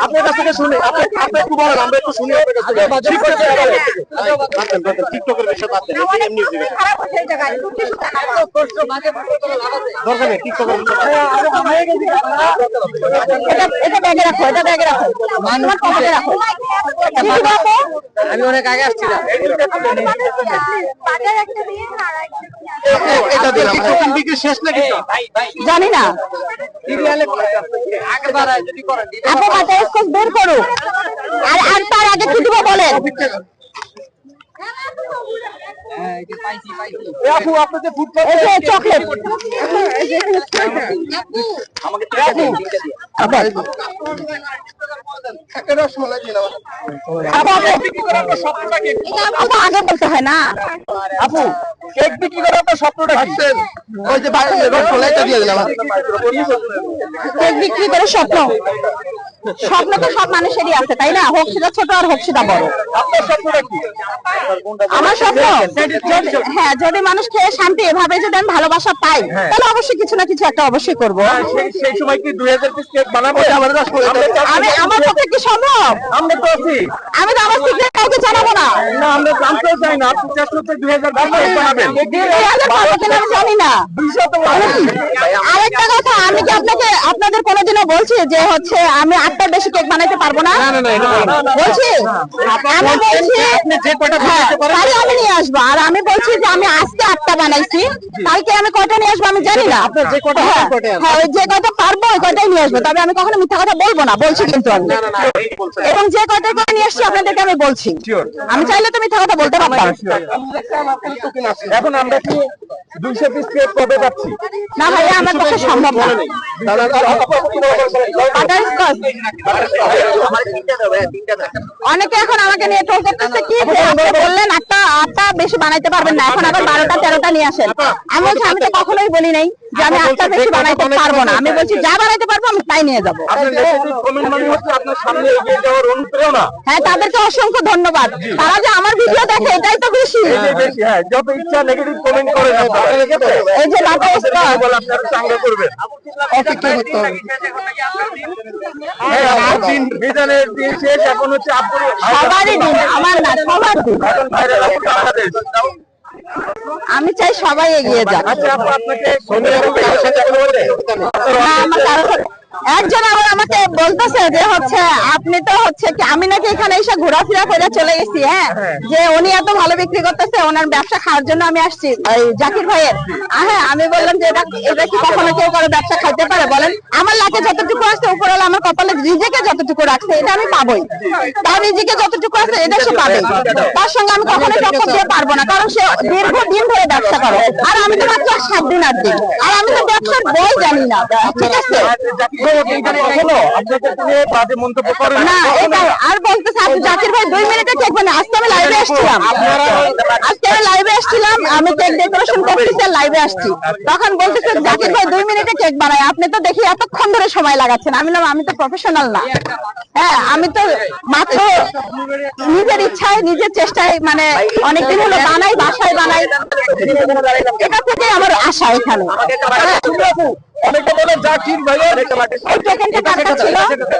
আপনার কাছ থেকে শুনে আপনি একটু বলেন, আমরা একটু শুনি আপনার কাছ থেকে। টিকটকের বিষয়ে বাদ দেন, এমনি দরকার নেই টিকটকের আমি অনেক আগে আসছিলাম। শেষ নাকি জানি না, বের করো আর তার আগে কি দিব বলেন। চকলেট আগে বলতে হয় না। আপু কেক বিক্রি করার আপনার স্বপ্নটা ভাবছেন? ওই যে রসমালাইটা দিয়ে দিলাম। কেক বিক্রি করে স্বপ্ন, স্বপ্ন তো সব মানুষেরই আছে তাই না, হোক সেটা ছোট আর হোক সেটা বড়। আপনার স্বপ্নটা কি? আমার স্বপ্ন হ্যাঁ, যদি মানুষ খেয়ে শান্তি এভাবে যদি আমি ভালোবাসা পাই তাহলে অবশ্যই কিছু না কিছু একটা অবশ্যই করবো। সেই সময় কি 2000 পিস কেক বানাবো? আমার পক্ষে কি সম্ভব? আমরা তো আছি, আমি তো আমার সিক্রেট কাউকে জানাবো না। না আমরা জানতেও চাই না। আপনি চেষ্টা করতে 2000 কেক বানাবেন, আমি জানি না। আরেকটা কথা, আমি কি আপনাদের কোনোদিনও বলছি যে হচ্ছে আমি 8টার বেশি কেক বানাইতে পারবো না? বলছি আমি বলছি আমি নিয়ে আসবো, আর আমি বলছি যে আমি আজকে 8টা বানাইছি, কালকে আমি কয়টা নিয়ে আসবো আমি জানি না। যে কয়টা পারবো ওই কয়টাই নিয়ে আসবো, তবে আমি কখনো মিথ্যা কথা বলবো না, বলছি কিন্তু আমি। এবং যে কয়টা করে নিয়ে আসছি আপনাদেরকে আমি বলছি, আমি চাইলে তো মিথ্যা কথা বলতে পারতাম। এখন আমরা কি 200 পিস কেক কবে পাচ্ছি? না ভাইয়া, আমার পক্ষে সম্ভব না। অনেকে এখন আমাকে নিয়ে টোল করতেছে কি বললেন 8টা বেশি বানাইতে পারবেন না, এখন আবার 12টা 13টা নিয়ে আসেন। আমি বলছি আমি তো কখনোই বলি নাই যে আমি 8টা বেশি বানাইতে পারবো না, আমি বলছি যা বানাইতে পারবো আমি তাই নিয়ে যাবো। হ্যাঁ, তাদেরকে অসংখ্য ধন্যবাদ, তারা যে আমার ভিডিও দেখে এটাই তো বেশি। যত ইচ্ছা নেগেটিভ কমেন্ট করে এই যে সবারই দিন, আমার না সবার দিন। আমি চাই সবাই এগিয়ে যাক। একজন আবার আমাকে বলতেছে যে হচ্ছে আপনি তো হচ্ছে কি, আমি নাকি এখানে এসে ঘোরাফেরা করে চলে গেছি। হ্যাঁ, যে উনি এত ভালো বিক্রি করতেছে, ওনার ব্যবসা খাওয়ার জন্য আমি আসছি জাকির ভাইয়ের। হ্যাঁ, আমি বললাম যে এটা কি কখনো কেউ করে ব্যবসা খাইতে পারে বলেন? আমার লাখে যতটুকু আছে উপরওয়ালা আমার কপালে রিজিকে যতটুকু রাখছে এটা আমি পাবোই, তার রিজিকে যতটুকু আছে এটা সে পাবে। তার সঙ্গে আমি কখনো টক্কর দিয়ে পারবো না, কারণ সে দীর্ঘদিন ধরে ব্যবসা করে, আর আমি তো মাত্র 7 দিন 8 দিন, আর আমি তো ব্যবসার বই জানি না। ঠিক আছে, না এটাই আর বলতেছে আপনি জাকির ভাই 2 মিনিটে কেক বানায়। আজকে আমি লাইভে আসছিলাম, আমি কেক ডেকোরেশন করতেছি আর লাইভে আসছি, তখন বলতেছে জাকির ভাই 2 মিনিটে কেক বানায়, আপনি তো দেখি এতক্ষণ ধরে সময় লাগাচ্ছেন। আমি বললাম আমি তো প্রফেশনাল না। হ্যাঁ, আমি তো মাত্র নিজের ইচ্ছায় নিজের চেষ্টায়, মানে অনেকদিন হলো বানাই, বাসায় বানাই, এটা থেকে আমার আশা এখানে। অনেকে বলে জাকির ভাই